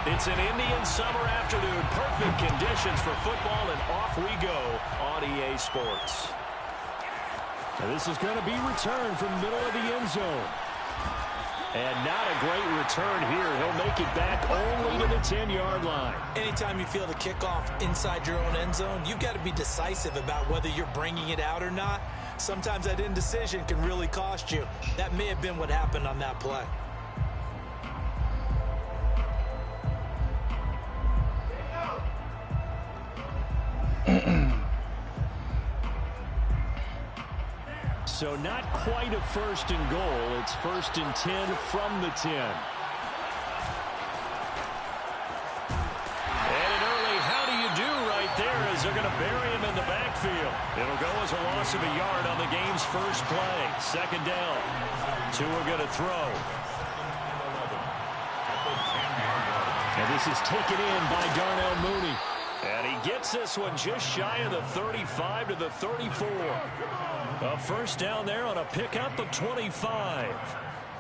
It's an Indian summer afternoon. Perfect conditions for football, and off we go on EA Sports. And this is going to be returned from the middle of the end zone. And not a great return here. He'll make it back only to the 10-yard line. Anytime you feel the kickoff inside your own end zone, you've got to be decisive about whether you're bringing it out or not. Sometimes that indecision can really cost you. That may have been what happened on that play. So not quite a first and goal. It's first and 10 from the 10. And an early how do you do right there as they're going to bury him in the backfield. It'll go as a loss of a yard on the game's first play. Second down. Tua going to throw. And this is taken in by Darnell Mooney. And he gets this one just shy of the 35 to the 34. A first down there on a pickup of 25.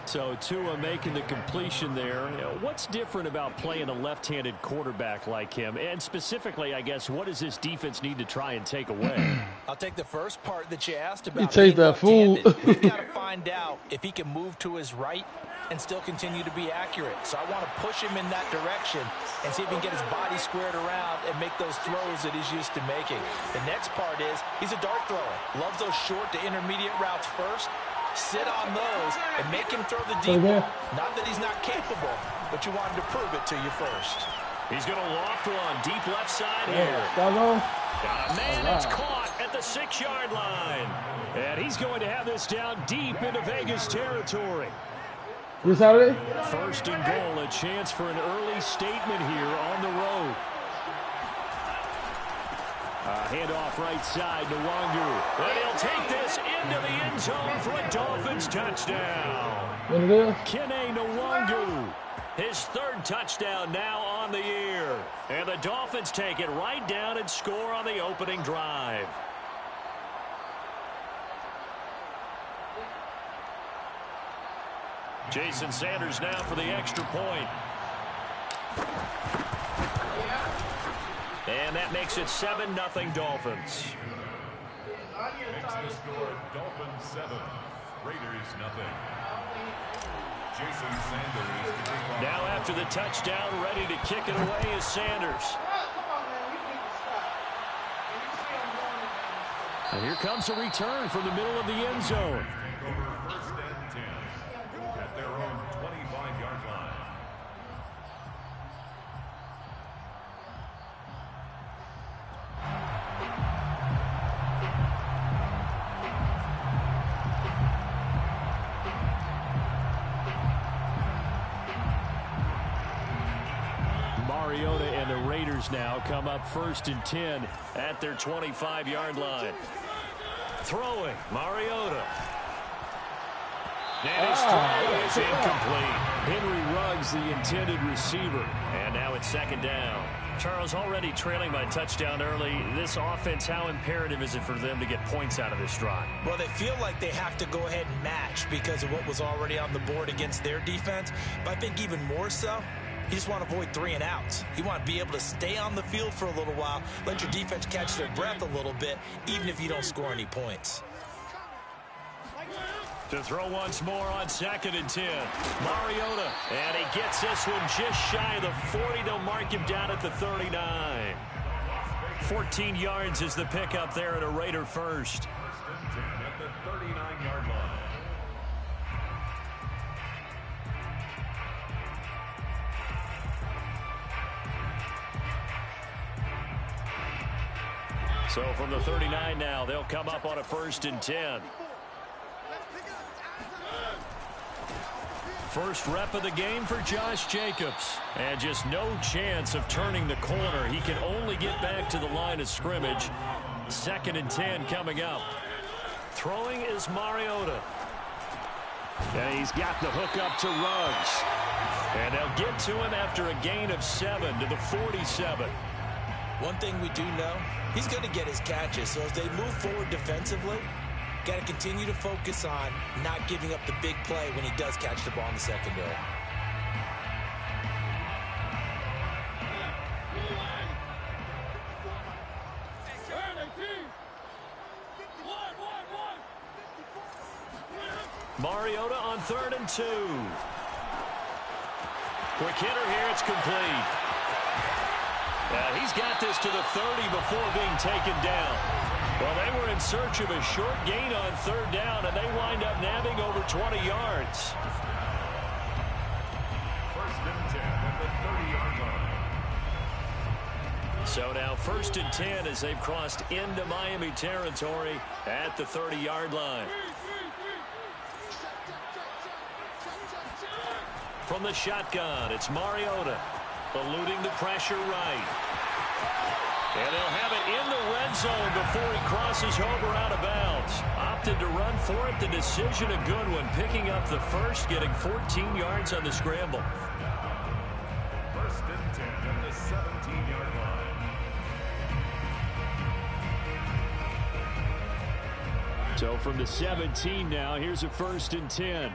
So Tua making the completion there. What's different about playing a left-handed quarterback like him? And specifically, I guess, what does this defense need to try and take away? I'll take the first part that you asked about. You take that fool. We've got to find out if he can move to his right and still continue to be accurate. So I want to push him in that direction and see if he can get his body squared around and make those throws that he's used to making. The next part is he's a dart thrower. Loves those short to intermediate routes first. Sit on those and make him throw the deep ball. Not that he's not capable, but you want him to prove it to you first. He's going to loft one deep left side here. Got a man that's caught at the 6-yard line. And he's going to have this down deep into Vegas territory. This Saturday? First and goal, a chance for an early statement here on the road. Handoff right side to Wangu. And he'll take this into the end zone for a Dolphins touchdown. Kene Nwangu. His third touchdown now on the year. And the Dolphins take it right down and score on the opening drive. Jason Sanders now for the extra point. And that makes it 7-0 Dolphins. Makes the score Dolphins 7, Raiders 0. Jason Sanders. Now after the touchdown, ready to kick it away is Sanders. And here comes a return from the middle of the end zone. First and 10 at their own 25-yard line. Mariota and the Raiders now come up first and 10 at their 25-yard line. Throwing, Mariota. And his throw is incomplete. Henry Ruggs, the intended receiver. And now it's second down. Charles, already trailing by touchdown early. This offense, how imperative is it for them to get points out of this drive? Well, they feel like they have to go ahead and match because of what was already on the board against their defense. But I think even more so, you just want to avoid 3 and outs. You want to be able to stay on the field for a little while, let your defense catch their breath a little bit, even if you don't score any points. To throw once more on second and 10. Mariota. And he gets this one just shy of the 40. They'll mark him down at the 39. 14 yards is the pickup there at a Raider first. At the 39-yard line. So from the 39 now, they'll come up on a first and 10. First rep of the game for Josh Jacobs. And just no chance of turning the corner. He can only get back to the line of scrimmage. Second and 10 coming up. Throwing is Mariota. And he's got the hook up to Ruggs. And they'll get to him after a gain of 7 to the 47. One thing we do know, he's going to get his catches. So as they move forward defensively, got to continue to focus on not giving up the big play when he does catch the ball in the secondary. Mariota on 3rd and 2. Quick hitter here. It's complete. He's got this to the 30 before being taken down. Well, they were in search of a short gain on 3rd down, and they wind up nabbing over 20 yards. 1st and 10 at the 30-yard line. So now 1st and 10 as they've crossed into Miami territory at the 30-yard line. From the shotgun, it's Mariota, eluding the pressure right. And they'll have it in the red zone before he crosses over out of bounds. Opted to run for it. The decision a good one, picking up the first, getting 14 yards on the scramble. 1st and 10 at the 17-yard line. So from the 17 now, here's a 1st and 10.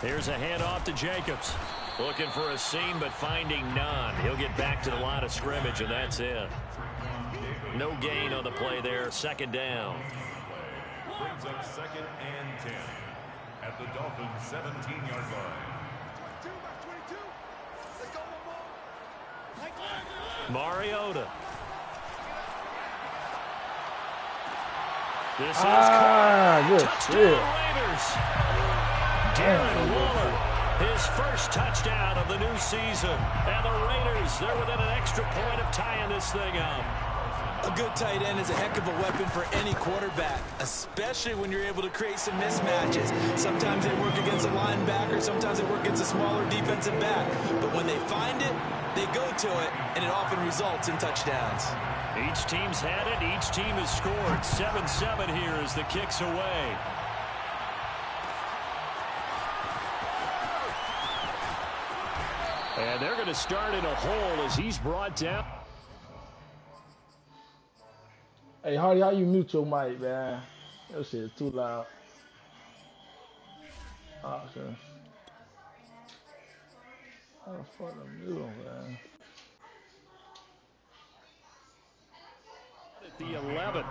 Here's a handoff to Jacobs. Looking for a seam, but finding none. He'll get back to the line of scrimmage, and that's it. No gain on the play there. 2nd down. Brings up 2nd and 10 at the Dolphins' 17-yard line. Mariota. This is caught. Good Touchdown shit. Raiders. Darren Waller, his first touchdown of the new season. And the Raiders, they're within an extra point of tying this thing up. A good tight end is a heck of a weapon for any quarterback, especially when you're able to create some mismatches. Sometimes they work against a linebacker, sometimes they work against a smaller defensive back. But when they find it, they go to it, and it often results in touchdowns. Each team's had it. Each team has scored. 7-7 here as the kick's away. And they're going to start in a hole as he's brought down. Hey, Hardy, how you mute your mic, man? That shit is too loud. Oh, okay. How the fuck do I mute him, man? At the 11.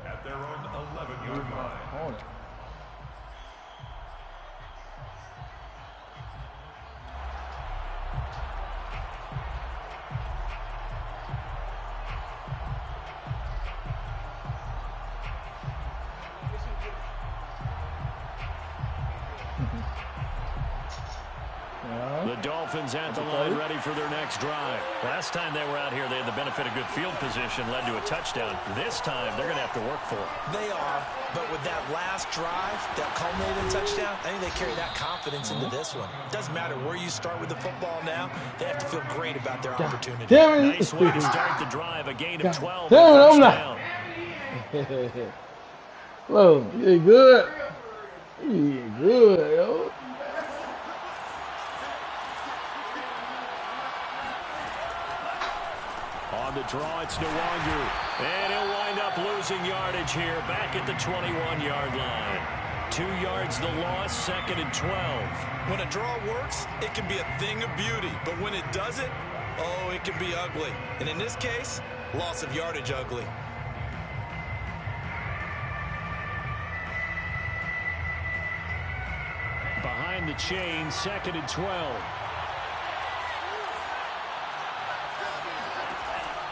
At their own 11-yard line. The Dolphins at the line, ready for their next drive. Last time they were out here, they had the benefit of good field position, led to a touchdown. This time, they're going to have to work for it. They are, but with that last drive, that culminating touchdown, I think they carry that confidence into this one. Doesn't matter where you start with the football now, they have to feel great about their opportunity. Nice way to start the drive, a gain of 12. Damn it, I'm Whoa, you good? You good, yo. On the draw, it's Nwangu. And he'll wind up losing yardage here, back at the 21-yard line. 2 yards the loss, 2nd and 12. When a draw works, it can be a thing of beauty. But when it doesn't, oh, it can be ugly. And in this case, loss of yardage ugly. Behind the chain, 2nd and 12.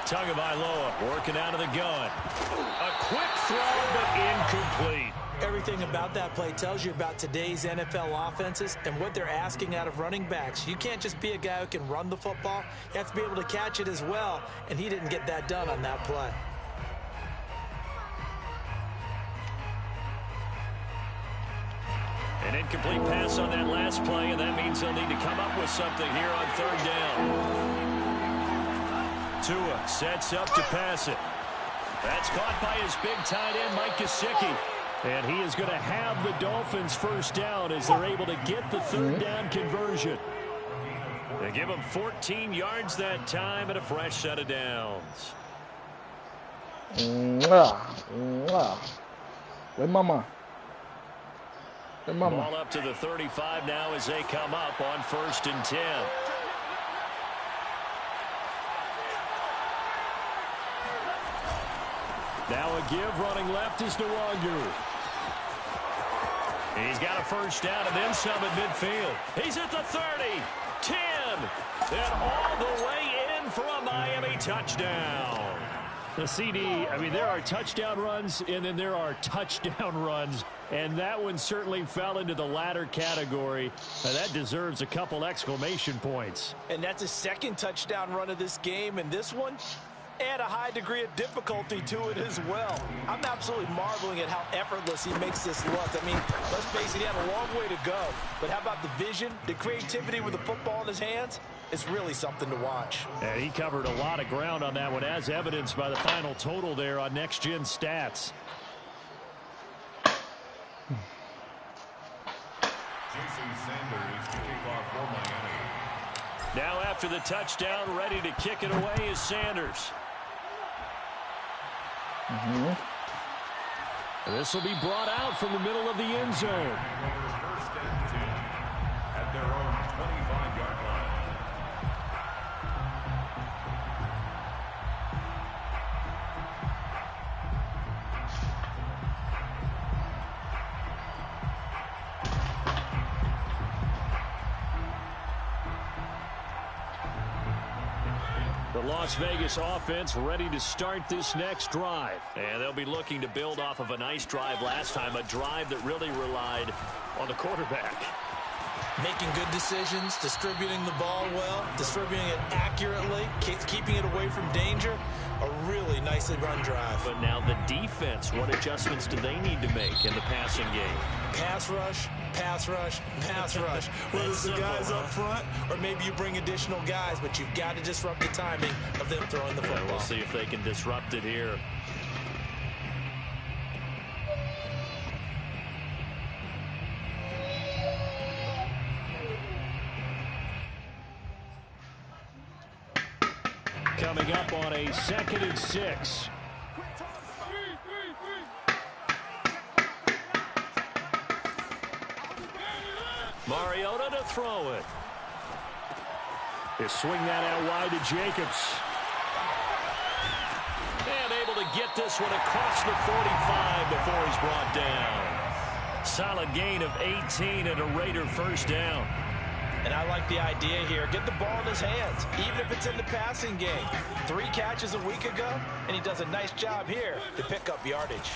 Tagovailoa working out of the gun. A quick throw, but incomplete. Everything about that play tells you about today's NFL offenses and what they're asking out of running backs. You can't just be a guy who can run the football. You have to be able to catch it as well, and he didn't get that done on that play. An incomplete pass on that last play, and that means they'll need to come up with something here on 3rd down. Tua sets up to pass it. That's caught by his big tight end, Mike Gesicki. And he is going to have the Dolphins first down as they're able to get the 3rd down conversion. They give him 14 yards that time and a fresh set of downs. Where's mama? Ball up to the 35 now as they come up on 1st and 10. Now a give running left is Nwangu. He's got a first down and then some at midfield. He's at the 30, 10, and all the way in for a Miami touchdown. The CD, I mean, there are touchdown runs, and then there are touchdown runs, and that one certainly fell into the latter category. That deserves a couple exclamation points. And that's his second touchdown run of this game, and this one, add a high degree of difficulty to it as well. I'm absolutely marveling at how effortless he makes this look. I mean, let's face it, he had a long way to go. But how about the vision, the creativity with the football in his hands? It's really something to watch. And he covered a lot of ground on that one, as evidenced by the final total there on Next Gen Stats. Jason Sanders to kick off for Miami. Now after the touchdown, ready to kick it away is Sanders. This will be brought out from the middle of the end zone. 1st and 10 at their own 25-yard line. The Las Vegas offense ready to start this next drive. And they'll be looking to build off of a nice drive last time, a drive that really relied on the quarterback. Making good decisions, distributing the ball well, distributing it accurately, keeping it away from danger. A really nicely run drive. But now the defense, what adjustments do they need to make in the passing game? Pass rush, pass rush, pass rush. Whether it's the guys up front or maybe you bring additional guys, but you've got to disrupt the timing of them throwing the football. We'll see if they can disrupt it here. Coming up on a 2nd and 6. Mariota to throw it. They swing that out wide to Jacobs. And able to get this one across the 45 before he's brought down. Solid gain of 18 and a Raider first down. And I like the idea here. Get the ball in his hands, even if it's in the passing game. 3 catches a week ago, and he does a nice job here to pick up yardage.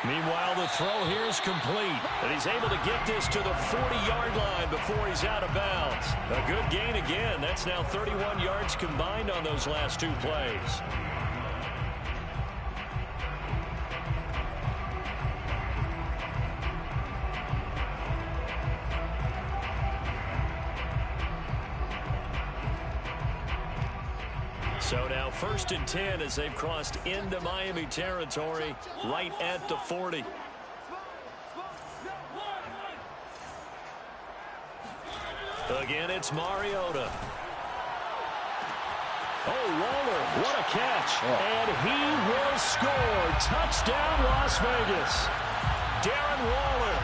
Meanwhile, the throw here is complete. And he's able to get this to the 40-yard line before he's out of bounds. A good gain again. That's now 31 yards combined on those last 2 plays. So now 1st and 10 as they've crossed into Miami territory right at the 40. Again, it's Mariota. Oh, Waller, what a catch. And he will score. Touchdown, Las Vegas. Darren Waller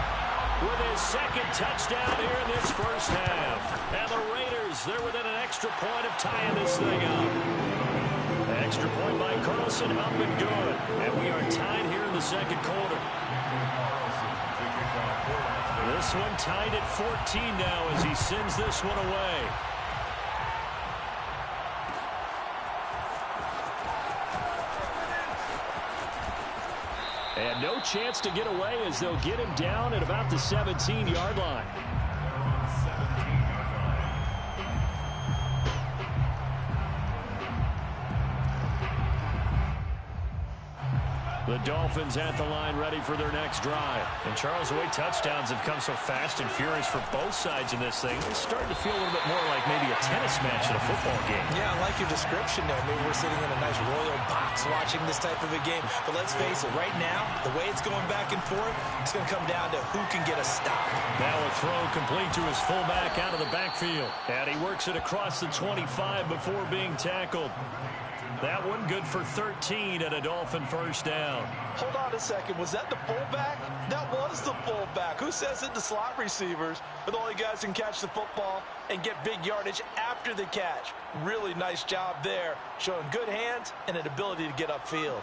with his 2nd touchdown here in this first half. And the Raiders, they're within an extra point of tying this thing up. Extra point by Carlson, up and good. And we are tied here in the 2nd quarter. This one tied at 14 now as he sends this one away. And no chance to get away as they'll get him down at about the 17-yard line. The Dolphins at the line ready for their next drive. And Charles, the way touchdowns have come so fast and furious for both sides in this thing, it's starting to feel a little bit more like maybe a tennis match in a football game. Yeah, I like your description there. Maybe we're sitting in a nice royal box watching this type of a game. But let's face it, right now, the way it's going back and forth, it's going to come down to who can get a stop. Now a throw complete to his fullback out of the backfield. And he works it across the 25 before being tackled. That one good for 13 and a Dolphin first down. Hold on a second. Was that the fullback? That was the fullback. Who says it? The slot receivers are the only guys who can catch the football and get big yardage after the catch. Really nice job there, showing good hands and an ability to get upfield.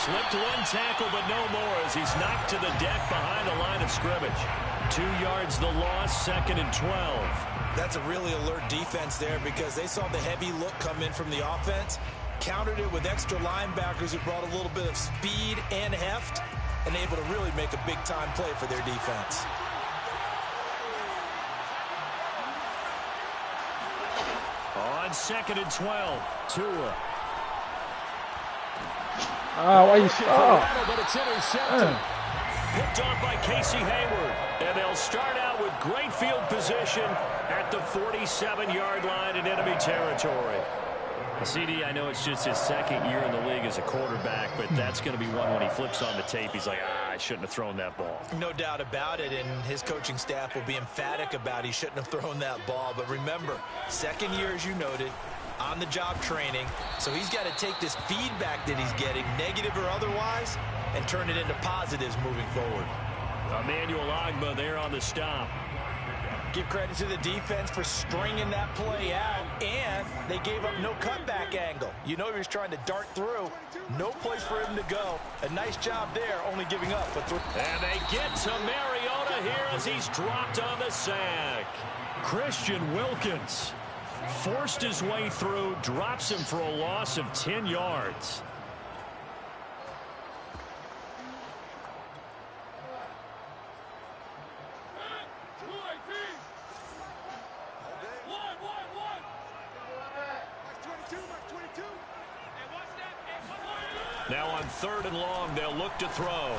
Slipped one tackle, but no more as he's knocked to the deck behind the line of scrimmage. 2 yards the loss, 2nd and 12. That's a really alert defense there because they saw the heavy look come in from the offense, countered it with extra linebackers who brought a little bit of speed and heft, and able to really make a big-time play for their defense. On 2nd and 12, Tua. Why you But it's intercepted. Picked off by Casey Hayward. And they'll start out with great field position at the 47-yard line in enemy territory. CD, I know it's just his 2nd year in the league as a quarterback, but that's going to be one when he flips on the tape. He's like, I shouldn't have thrown that ball. No doubt about it, and his coaching staff will be emphatic about he shouldn't have thrown that ball. But remember, 2nd year, as you noted, on-the-job training, so he's got to take this feedback that he's getting, negative or otherwise, and turn it into positives moving forward. Emmanuel Ogbah there on the stop. Give credit to the defense for stringing that play out, and they gave up no cutback angle. You know he was trying to dart through. No place for him to go. A nice job there, only giving up a 3. And they get to Mariota here as he's dropped on the sack. Christian Wilkins forced his way through, drops him for a loss of 10 yards. Now on 3rd and long, they'll look to throw.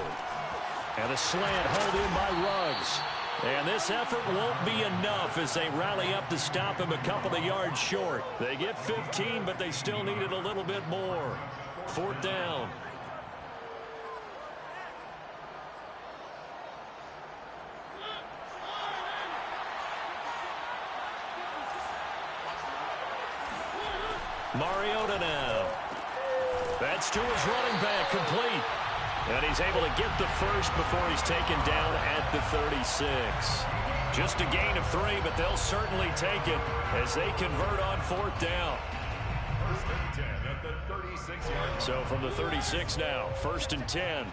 And a slant held in by Ruggs. And this effort won't be enough as they rally up to stop him a couple of yards short. They get 15, but they still needed a little bit more. 4th down. Mariota now. That's to his running back, complete. And he's able to get the first before he's taken down at the 36. Just a gain of 3, but they'll certainly take it as they convert on 4th down. 1st and 10 at the 36-yard line. So from the 36 now, 1st and 10.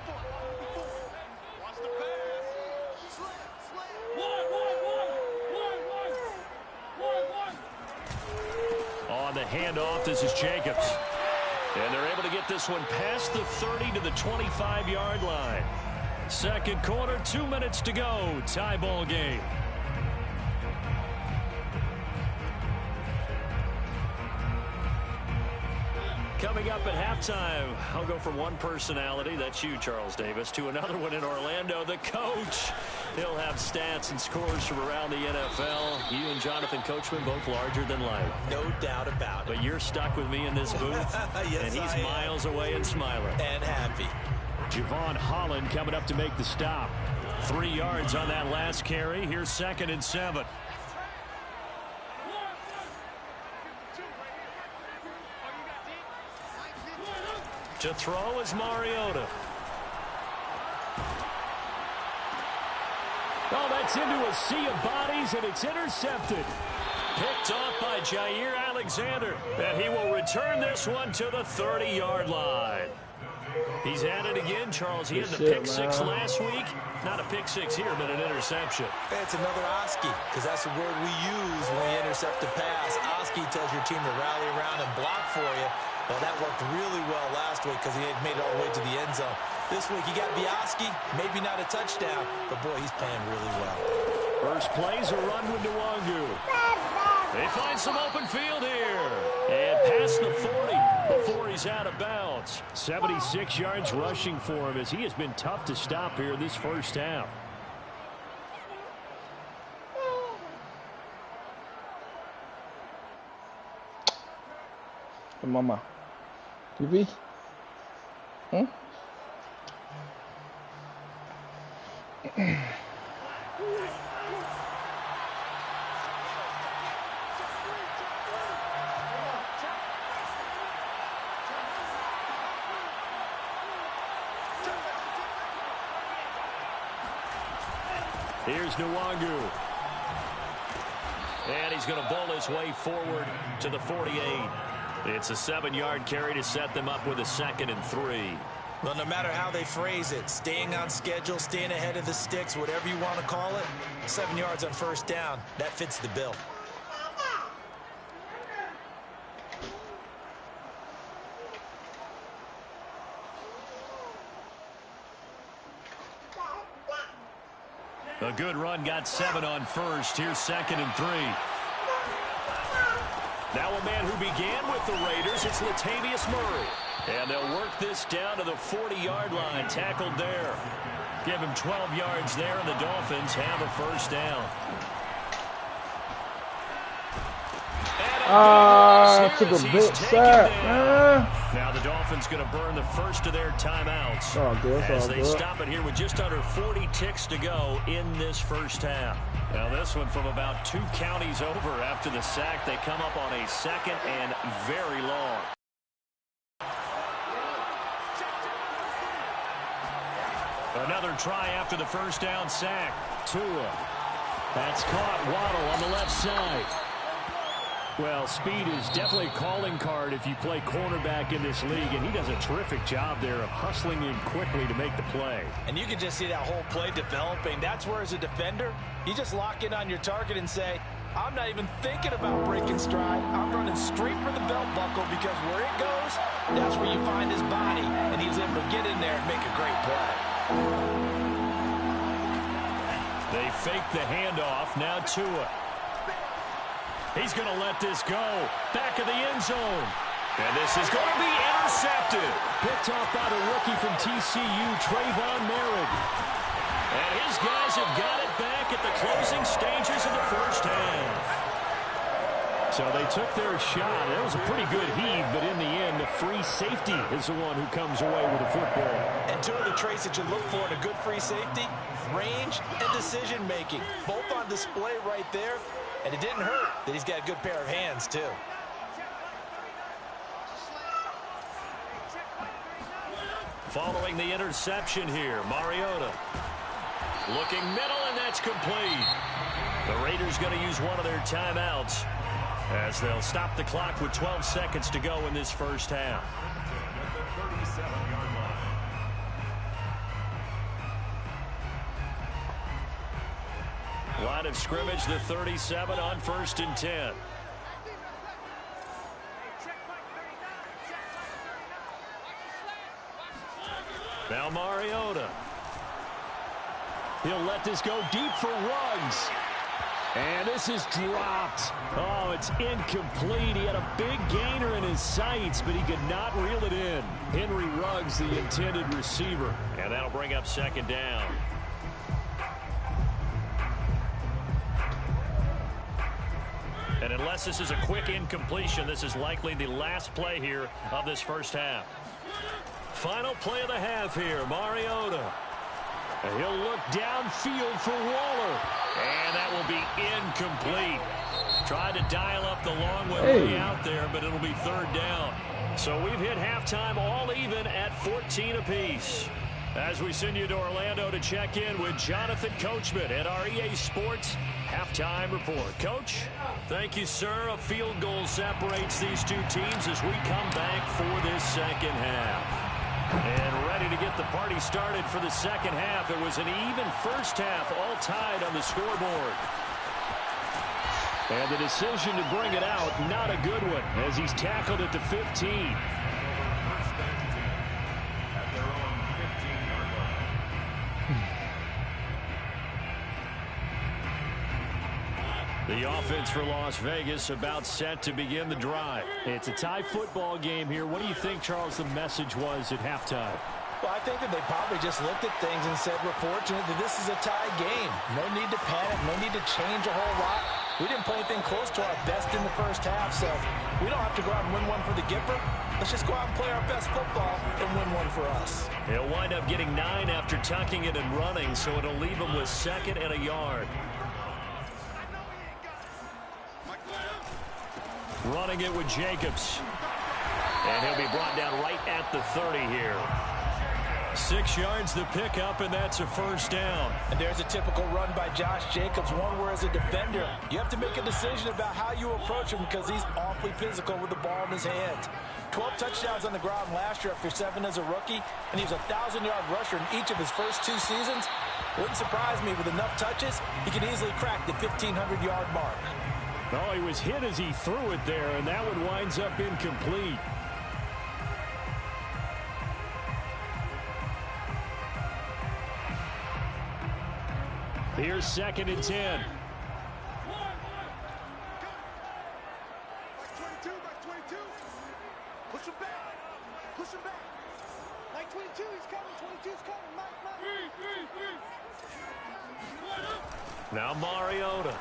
On the handoff, this is Jacobs. And they're able to get this one past the 30 to the 25-yard line. 2nd quarter, 2 minutes to go. Tie ball game. Coming up at halftime, I'll go from one personality, that's you, Charles Davis, to another one in Orlando, the coach. He'll have stats and scores from around the NFL. You and Jonathan Coachman both larger than life. No doubt about it. But you're stuck with me in this booth, yes, and he's miles away and smiling. And happy. Javon Holland coming up to make the stop. 3 yards on that last carry. Here's 2nd and 7. To throw is Mariota. Oh, that's into a sea of bodies, and it's intercepted. Picked off by Jair Alexander. And he will return this one to the 30-yard line. He's at it again, Charles. He had the pick 6 last week. Not a pick 6 here, but an interception. It's another Oski, because that's the word we use when you intercept a pass. Oski tells your team to rally around and block for you. Well, that worked really well last week because he had made it all the way to the end zone. This week, you got Oski, maybe not a touchdown, but boy, he's playing really well. First play's a run with Nwangu. They find some open field here. And past the 40. before he's out of bounds. 76 yards rushing for him as he has been tough to stop here this first half. Mama. TV? Hmm? Here's Nwangu. And he's going to bowl his way forward to the 48. It's a 7-yard carry to set them up with a 2nd and 3. Well, no matter how they phrase it, staying on schedule, staying ahead of the sticks, whatever you want to call it, 7 yards on first down, that fits the bill. A good run, got 7 on first. Here's 2nd and 3. Now a man who began with the Raiders, it's Latavius Murray. And they'll work this down to the 40-yard line, tackled there. Give him 12 yards there, and the Dolphins have a first down. Took a big sack, man. Now the Dolphins going to burn the first of their timeouts as they stop it here with just under 40 ticks to go in this first half. Now this one from about 2 counties over after the sack. They come up on a 2nd and very long. Another try after the first down sack. Tua. That's caught. Waddle on the left side. Well, speed is definitely a calling card if you play cornerback in this league, and he does a terrific job there of hustling in quickly to make the play. And you can just see that whole play developing. That's where, as a defender, you just lock in on your target and say, I'm not even thinking about breaking stride. I'm running straight for the belt buckle because where it goes, that's where you find his body. And he was able to get in there and make a great play. They fake the handoff. Now Tua. He's going to let this go. Back of the end zone. And this is going to be intercepted. Picked off by the rookie from TCU, Trayvon Merritt. And his guys have got it back at the closing stages of the first half. So they took their shot. That was a pretty good heave, but in the end, the free safety is the one who comes away with the football. And 2 of the traits that you look for in a good free safety, range and decision-making. Both on display right there. And it didn't hurt that he's got a good pair of hands, too. Following the interception here, Mariota. Looking middle, and that's complete. The Raiders going to use one of their timeouts as they'll stop the clock with 12 seconds to go in this first half. At the 37-yard line. Line of scrimmage, the 37 on 1st and 10. Now Mariota. He'll let this go deep for Ruggs. And this is dropped. Oh, it's incomplete. He had a big gainer in his sights, but he could not reel it in. Henry Ruggs, the intended receiver. And that'll bring up 2nd down. And unless this is a quick incompletion, this is likely the last play here of this first half. Final play of the half here, Mariota. And he'll look downfield for Waller. And that will be incomplete. Tried to dial up the long way out there, but it'll be 3rd down. So we've hit halftime all even at 14 apiece. As we send you to Orlando to check in with Jonathan Coachman at our EA Sports Halftime Report. Coach? Thank you, sir. A field goal separates these two teams as we come back for this second half. And ready to get the party started for the second half. It was an even first half, all tied on the scoreboard. And the decision to bring it out, not a good one, as he's tackled at the 15. The The offense for Las Vegas about set to begin the drive. It's a tie football game here. What do you think, Charles, the message was at halftime? Well, I think that they probably just looked at things and said, we're fortunate that this is a tie game. No need to panic. No need to change a whole lot. We didn't play anything close to our best in the first half, so we don't have to go out and win one for the Gipper. Let's just go out and play our best football and win one for us. He'll wind up getting 9 after tucking it and running, so it'll leave him with 2nd and a yard. Running it with Jacobs. And he'll be brought down right at the 30 here. 6 yards the pickup, and that's a first down. And there's a typical run by Josh Jacobs, one where as a defender, you have to make a decision about how you approach him because he's awfully physical with the ball in his hands. 12 touchdowns on the ground last year after 7 as a rookie, and he was a 1,000-yard rusher in each of his first 2 seasons. Wouldn't surprise me with enough touches, he could easily crack the 1,500-yard mark. Oh, he was hit as he threw it there, and that one winds up incomplete. Here's 2nd and 10. Push him back. Push him back. Like 22, he's coming. 22's coming. Mike. Now Mariota.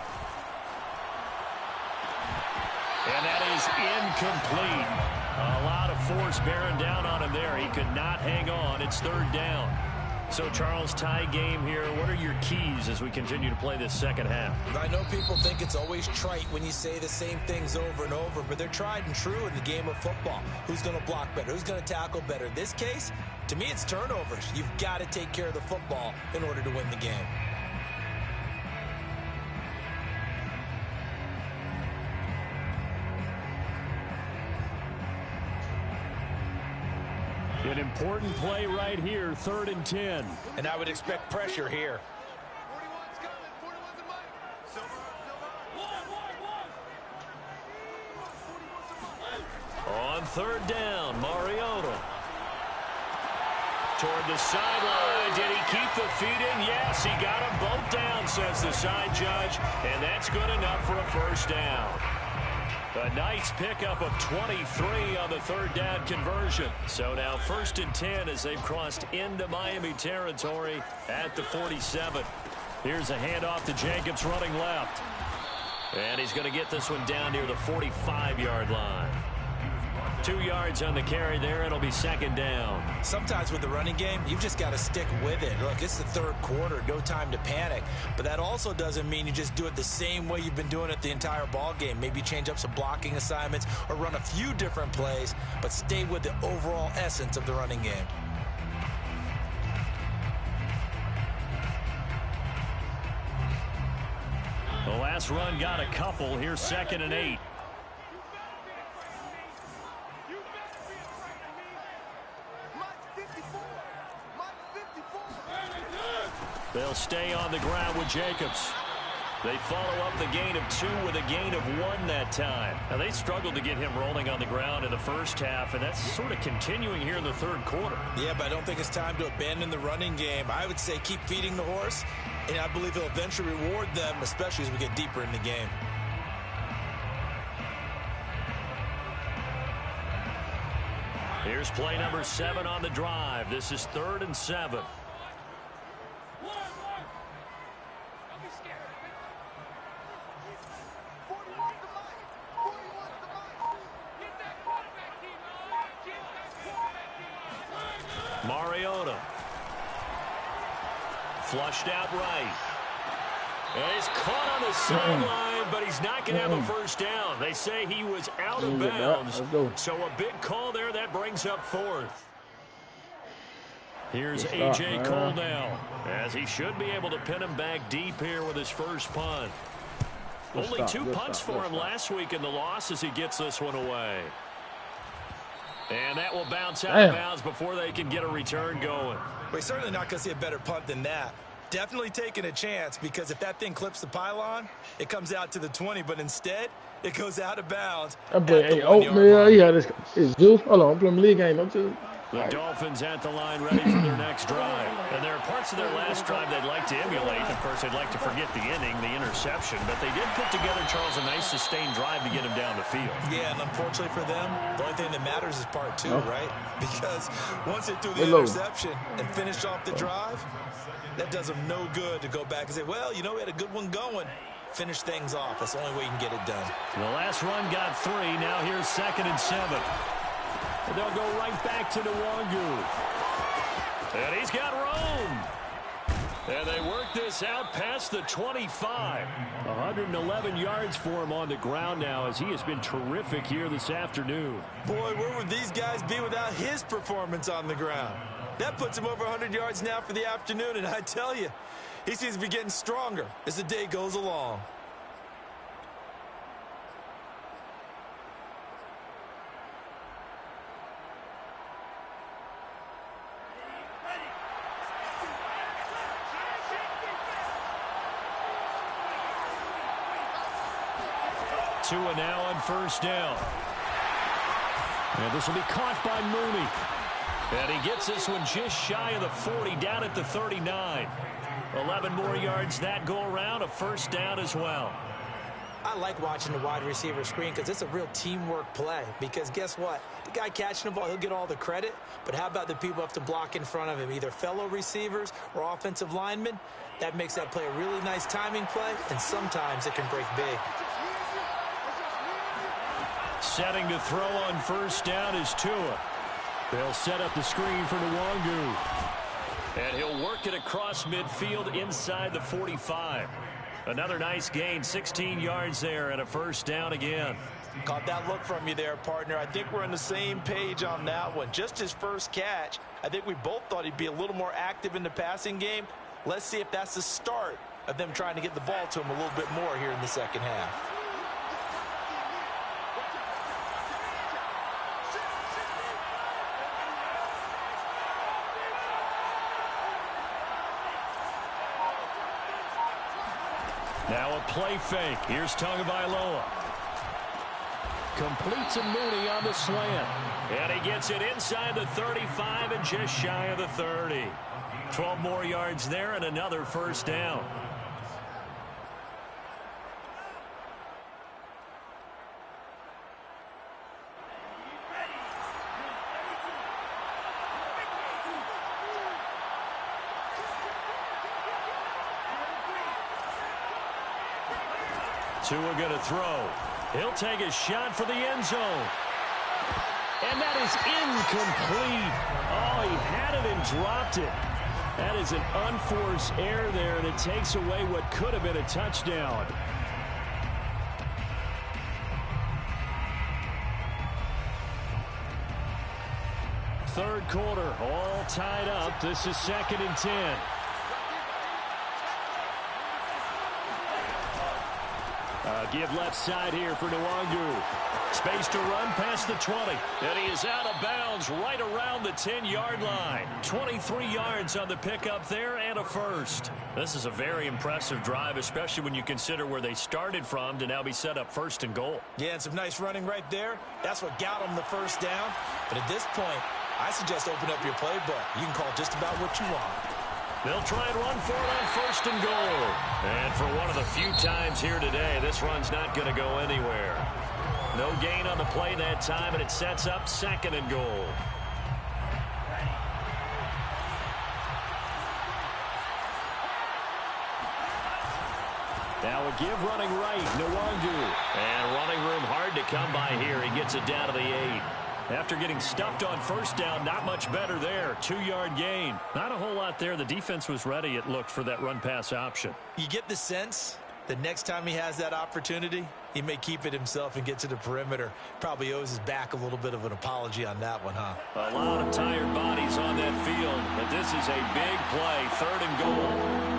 And that is incomplete. A lot of force bearing down on him there. He could not hang on. It's 3rd down. So, Charles, tie game here. What are your keys as we continue to play this second half? I know people think it's always trite when you say the same things over and over, but they're tried and true in the game of football. Who's going to block better? Who's going to tackle better? In this case, to me, it's turnovers. You've got to take care of the football in order to win the game. An important play right here, 3rd and 10. And I would expect pressure here. 41's coming. 41's a Mike. Silver. On 3rd down, Mariota. Toward the sideline. Did he keep the feet in? Yes, he got them both down, says the side judge. And that's good enough for a first down. A nice pickup of 23 on the 3rd down conversion. So now 1st and 10 as they've crossed into Miami territory at the 47. Here's a handoff to Jacobs running left. And he's going to get this one down near the 45-yard line. 2 yards on the carry there. It'll be 2nd down. Sometimes with the running game, you've just got to stick with it. Look, it's the 3rd quarter. No time to panic. But that also doesn't mean you just do it the same way you've been doing it the entire ball game. Maybe change up some blocking assignments or run a few different plays, but stay with the overall essence of the running game. The last run got a couple. Here's 2nd and 8. They'll stay on the ground with Jacobs. They follow up the gain of 2 with a gain of 1 that time. Now, they struggled to get him rolling on the ground in the first half, and that's sort of continuing here in the 3rd quarter. Yeah, but I don't think it's time to abandon the running game. I would say keep feeding the horse, and I believe he'll eventually reward them, especially as we get deeper in the game. Here's play number 7 on the drive. This is 3rd and 7. Mariota. Flushed out right. And he's caught on the sideline, but he's not going to have a first down. They say he was out of bounds. So a big call there. That brings up 4th. Here's A.J. Cole now, as he should be able to pin him back deep here with his first punt. Only 2 punts for him last week in the loss as he gets this one away. And that will bounce out of bounds before they can get a return going. We're certainly not going to see a better punt than that. Definitely taking a chance, because if that thing clips the pylon, it comes out to the 20, but instead, it goes out of bounds. That boy ate oatmeal. He had his juice. Hold on, I'm playing the league game. Don't you? The Dolphins at the line ready for their next drive. And there are parts of their last drive they'd like to emulate. Of course, they'd like to forget the inning, the interception. But they did put together, Charles, a nice sustained drive to get him down the field. Yeah, and unfortunately for them, the only thing that matters is part two, right? Because once they threw the interception and finished off the drive, that does them no good to go back and say, well, you know, we had a good one going. Finish things off. That's the only way you can get it done. The last run got 3. Now here's 2nd and 7. And they'll go right back to Nwangu. And he's got room. And they work this out past the 25. 111 yards for him on the ground now as he has been terrific here this afternoon. Boy, where would these guys be without his performance on the ground? That puts him over 100 yards now for the afternoon, and I tell you, he seems to be getting stronger as the day goes along. Tua now on first down. And this will be caught by Mooney. And he gets this one just shy of the 40, down at the 39. 11 more yards that go around, a first down as well. I like watching the wide receiver screen because it's a real teamwork play. Because guess what? The guy catching the ball, he'll get all the credit. But how about the people who have to block in front of him, either fellow receivers or offensive linemen? That makes that play a really nice timing play, and sometimes it can break big. Setting to throw on first down is Tua. They'll set up the screen for Nwangu. And he'll work it across midfield inside the 45. Another nice gain, 16 yards there, and a first down again. Caught that look from you there, partner. I think we're on the same page on that one. Just his first catch, I think we both thought he'd be a little more active in the passing game. Let's see if that's the start of them trying to get the ball to him a little bit more here in the second half. Now a play fake. Here's Tagovailoa. Completes a Mooney on the slant. And he gets it inside the 35 and just shy of the 30. 12 more yards there and another first down. Tua going to throw. He'll take a shot for the end zone. And that is incomplete. Oh, he had it and dropped it. That is an unforced error there, and it takes away what could have been a touchdown. Third quarter, all tied up. This is 2nd and 10. Give left side here for Nwangu. Space to run past the 20. And he is out of bounds right around the 10-yard line. 23 yards on the pickup there and a first. This is a very impressive drive, especially when you consider where they started from to now be set up 1st and goal. Yeah, and some nice running right there. That's what got them the first down. But at this point, I suggest open up your playbook. You can call just about what you want. They'll try and run for it on 1st and goal. And for one of the few times here today, this run's not going to go anywhere. No gain on the play that time, and it sets up 2nd and goal. Now a give running right, Nwangu. And running room hard to come by here. He gets it down to the 8. After getting stuffed on first down, not much better there. 2-yard gain. Not a whole lot there. The defense was ready, it looked, for that run-pass option. You get the sense that next time he has that opportunity, he may keep it himself and get to the perimeter. Probably owes his back a little bit of an apology on that one, huh? A lot of tired bodies on that field, but this is a big play. 3rd and goal.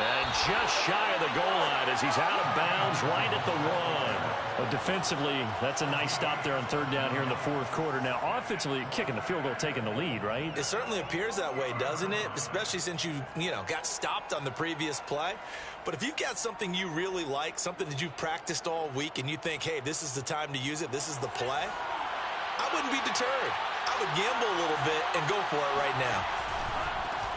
And just shy of the goal line as he's out of bounds right at the 1. Well, defensively, that's a nice stop there on third down here in the fourth quarter. Now, offensively, kicking the field goal, taking the lead, right? It certainly appears that way, doesn't it? Especially since you got stopped on the previous play. But if you've got something you really like, something that you've practiced all week, and you think, hey, this is the time to use it, this is the play, I wouldn't be deterred. I would gamble a little bit and go for it right now.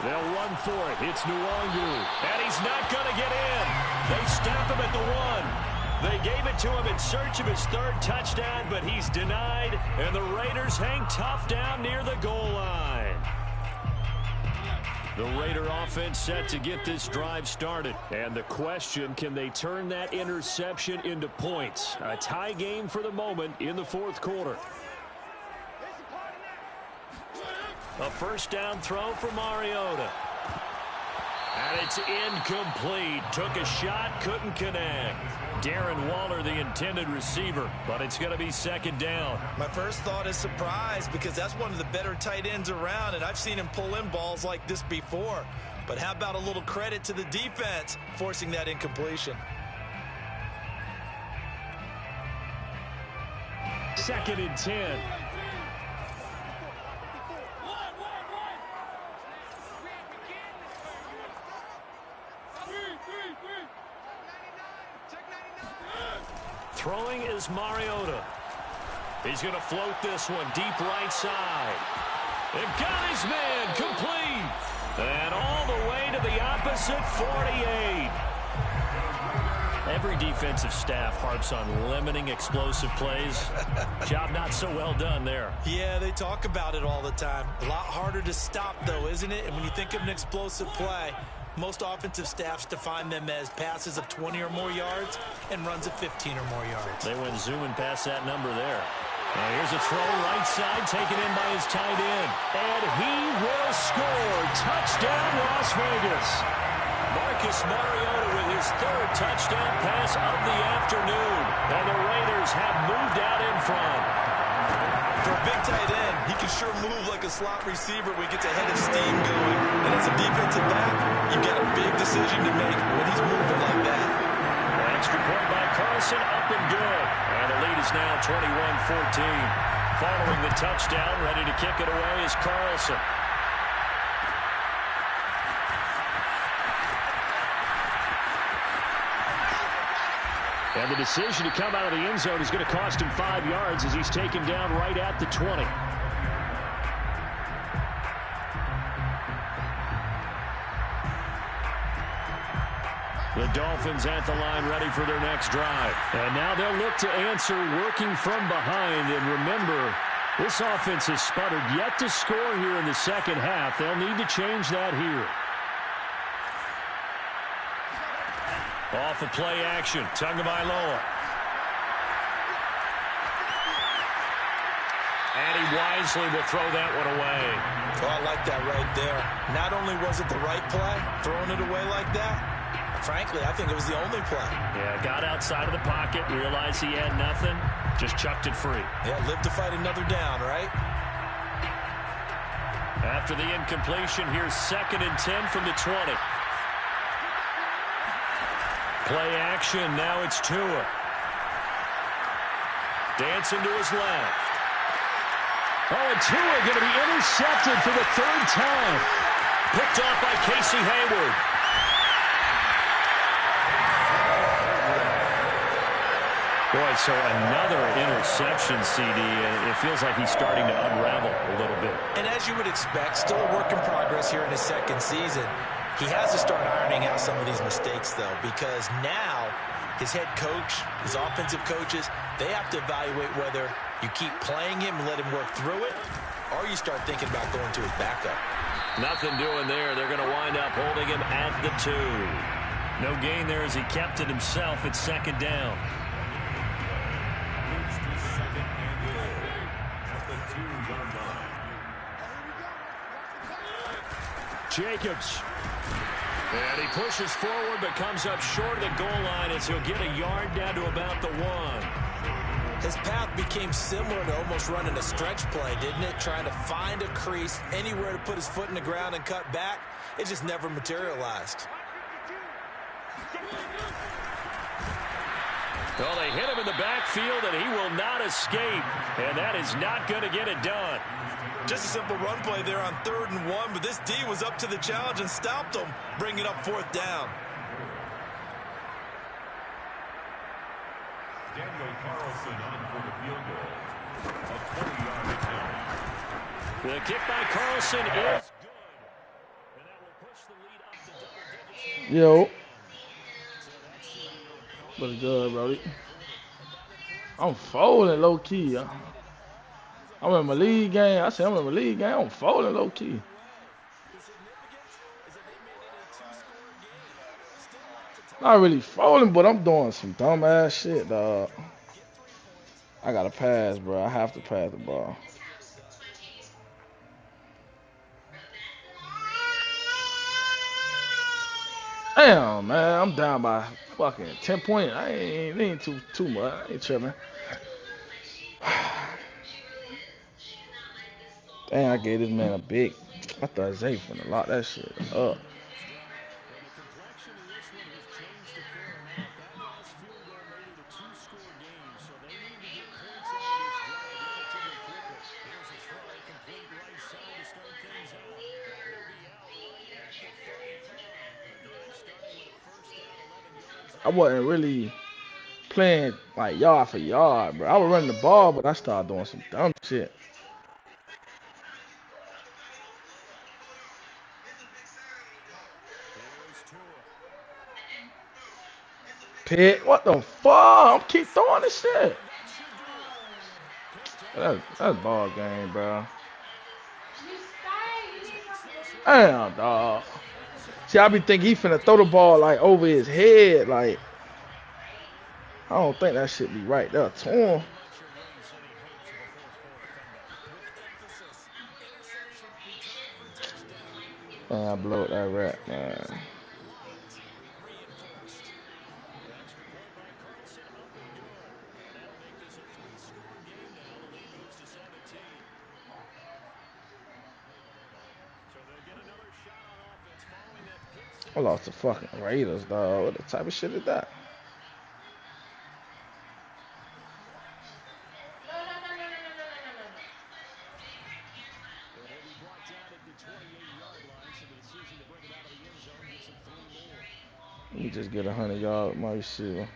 They'll run for it. It's Nwangu. And he's not going to get in. They stop him at the 1. They gave it to him in search of his third touchdown, but he's denied. And the Raiders hang tough down near the goal line. The Raider offense set to get this drive started. And the question, can they turn that interception into points? A tie game for the moment in the fourth quarter. A first down throw for Mariota. And it's incomplete. Took a shot, couldn't connect. Darren Waller, the intended receiver, but it's going to be second down. My first thought is surprise because that's one of the better tight ends around, and I've seen him pull in balls like this before. But how about a little credit to the defense forcing that incompletion? Second and 10. Throwing is Mariota. He's going to float this one deep right side. And got his man complete. And all the way to the opposite 48. Every defensive staff harps on limiting explosive plays. Job not so well done there. Yeah, they talk about it all the time. A lot harder to stop, though, isn't it? And when you think of an explosive play, most offensive staffs define them as passes of 20 or more yards and runs of 15 or more yards. They went zooming past that number there. Now here's a throw right side taken in by his tight end. And he will score. Touchdown, Las Vegas. Marcus Mariota with his third touchdown pass of the afternoon. And the Raiders have moved out in front. For a big tight end, he can sure move like a slot receiver when he gets a head of steam going. And as a defensive back, you've got a big decision to make when he's moving like that. Extra point by Carlson, up and good. And the lead is now 21-14. Following the touchdown, ready to kick it away is Carlson. And the decision to come out of the end zone is going to cost him 5 yards as he's taken down right at the 20. The Dolphins at the line ready for their next drive. And now they'll look to answer working from behind. And remember, this offense has sputtered yet to score here in the second half. They'll need to change that here. Off of play action, Tagovailoa. And he wisely will throw that one away. Oh, I like that right there. Not only was it the right play, throwing it away like that, frankly, I think it was the only play. Yeah, got outside of the pocket, realized he had nothing, just chucked it free. Yeah, live to fight another down, right? After the incompletion, here's second and 10 from the 20. Play action, now it's Tua. Dancing to his left. Oh, and Tua going to be intercepted for the third time. Picked off by Casey Hayward. Boy, so another interception, CD, and it feels like he's starting to unravel a little bit. And as you would expect, still a work in progress here in his second season. He has to start ironing out some of these mistakes, though, because now his head coach, his offensive coaches, they have to evaluate whether you keep playing him and let him work through it, or you start thinking about going to his backup. Nothing doing there. They're going to wind up holding him at the 2. No gain there as he kept it himself at second down. Jacobs. And he pushes forward but comes up short of the goal line as he'll get a yard down to about the 1. His path became similar to almost running a stretch play, didn't it? Trying to find a crease, anywhere to put his foot in the ground and cut back. It just never materialized. Well, they hit him in the backfield, and he will not escape. And that is not going to get it done. Just a simple run play there on 3rd and 1, but this D was up to the challenge and stopped him, bringing up 4th down. Daniel Carlson on for the field goal. A 20-yard attempt. The kick by Carlson is good. And that will push the lead up to double digits. Yo. Pretty good, Brody. I'm folding low key. I'm in my league game. I said I'm in my league game. I'm folding low key. Not really folding, but I'm doing some dumb ass shit, dog. I gotta pass, bro. I have to pass the ball. Damn, man, I'm down by fucking 10 points. I ain't too much. I ain't tripping. Damn, I gave this man a big. I thought Zay finna lock that shit up. I wasn't really playing like yard for yard, bro. I was running the ball, but I started doing some dumb shit. Pitt, what the fuck? I'm keep throwing this shit. That's ball game, bro. Damn, dog. See, I be thinking he finna throw the ball like over his head, like. I don't think that shit be right there to him. Man, I blew up that rat, man. I lost the fucking Raiders, dog. What the type of shit is that? Let me just get 100 yards with my receiver.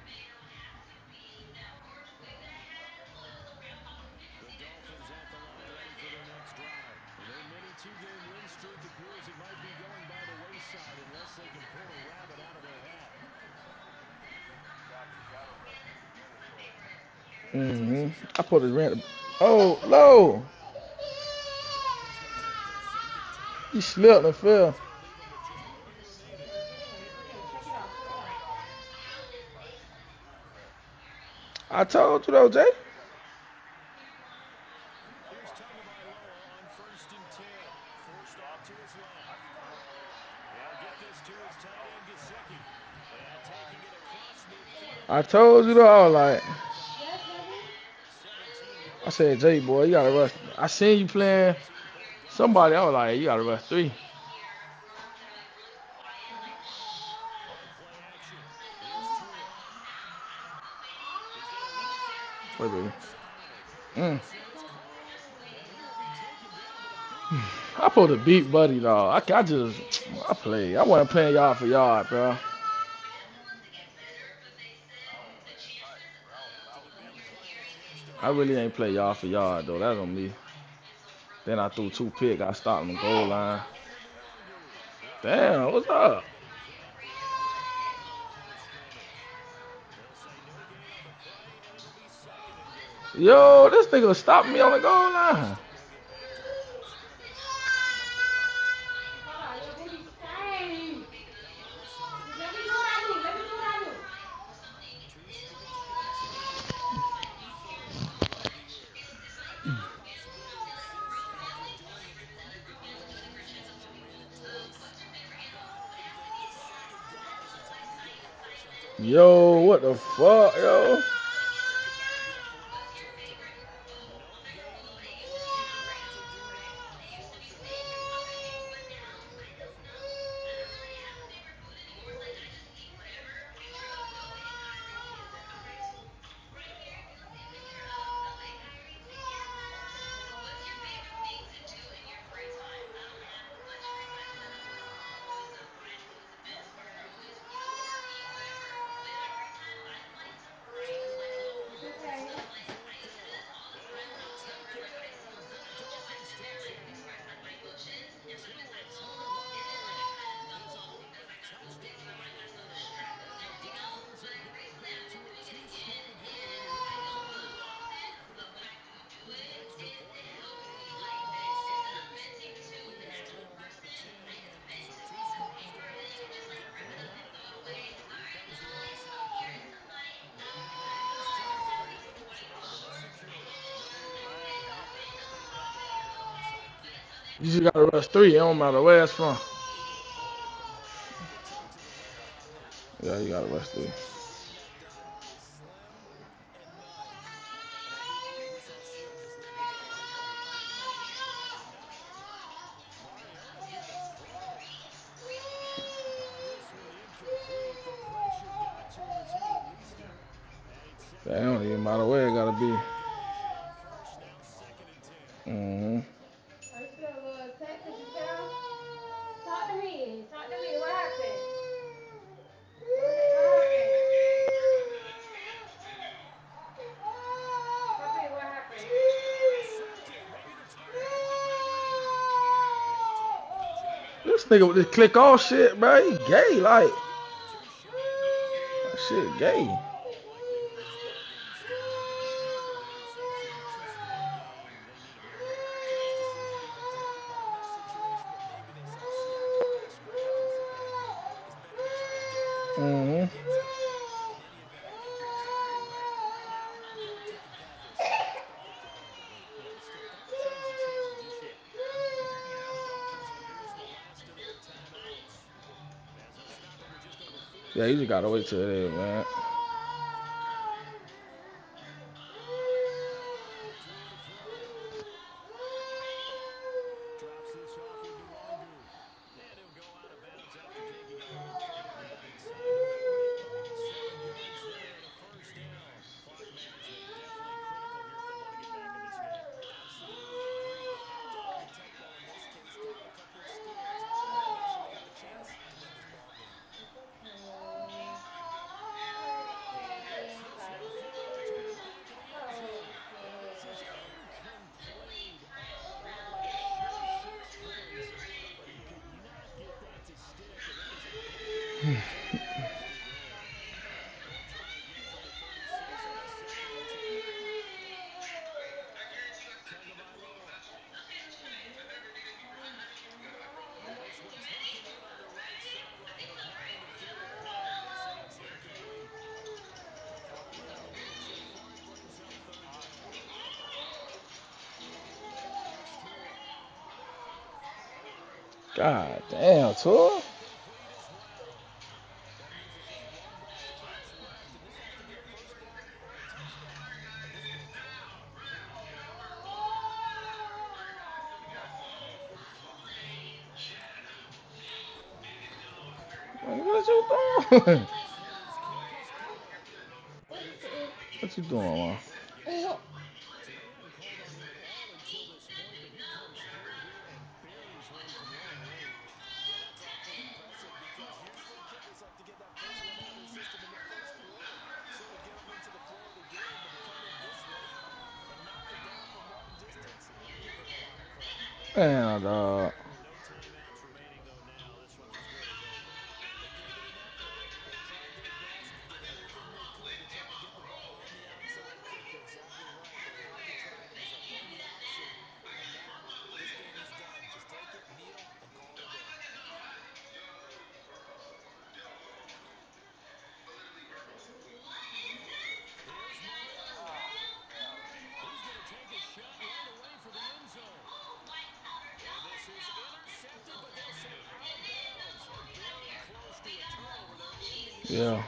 I put his rent. Oh, low. He slipped and fell. I told you though, Jay. I told you though, I was like, I said, Jay, boy, you gotta rush. I seen you playing somebody. I was like, you gotta rush 3. Wait, baby. I put a beat buddy, dog. I play. I wasn't playing yard for yard, bro. I really ain't play yard for yard, though. That's on me. Then I threw 2 picks. I stopped on the goal line. Damn, what's up? Yo, this nigga stopped me on the goal line. Yo, what the fuck, yo? You just gotta rush 3. It don't matter where it's from. Yeah, you gotta rush 3. That don't even matter where it gotta be. Mm-hmm. Talk to me. Talk to me. What happened? What happened? This nigga with this click off shit, bro, he gay, like. That shit gay. Mm-hmm. Yeah, you just gotta wait till it is, man. God damn, Tua. What you doing? What you doing, man? Damn, dog. Yeah.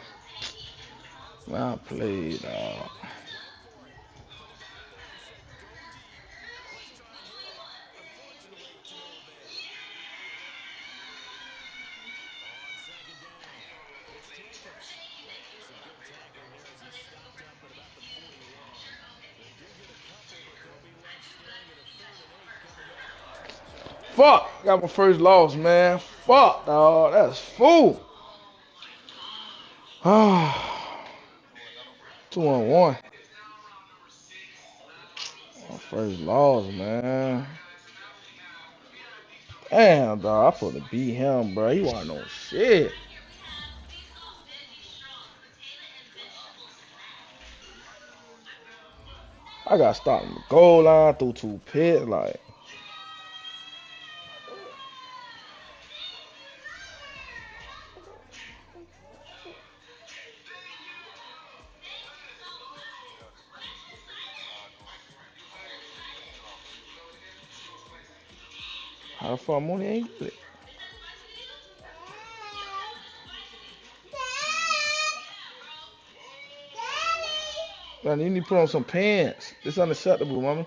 Well played, dog. Fuck, got my first loss, man. Fuck, dog. That's fool. Ah, 2-1. My first loss, man. Damn, dog. I supposed to beat him, bro. He wasn't no shit. I got stopped in the goal line through 2 pits, like. How far Mooney ain't get it? Man, you need to put on some pants. It's unacceptable, mama.